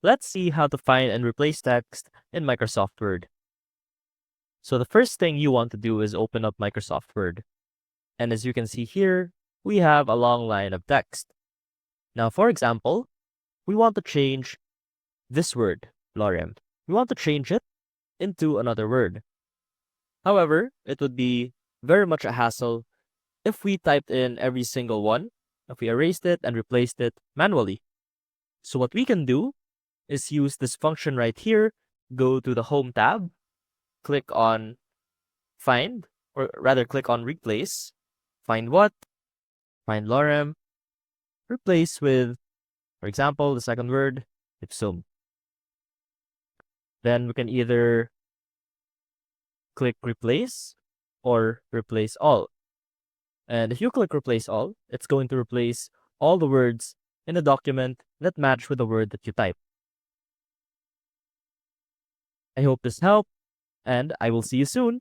Let's see how to find and replace text in Microsoft Word. So the first thing you want to do is open up Microsoft Word. And as you can see here, we have a long line of text. Now, for example, we want to change this word, lorem. We want to change it into another word. However, it would be very much a hassle if we typed in every single one, if we erased it and replaced it manually. So what we can do is use this function right here, go to the Home tab, click on Find, or rather click on Replace, find what, find lorem, replace with, for example, the second word, ipsum. Then we can either click Replace or Replace All. And if you click Replace All, it's going to replace all the words in a document that match with the word that you type. I hope this helped, and I will see you soon.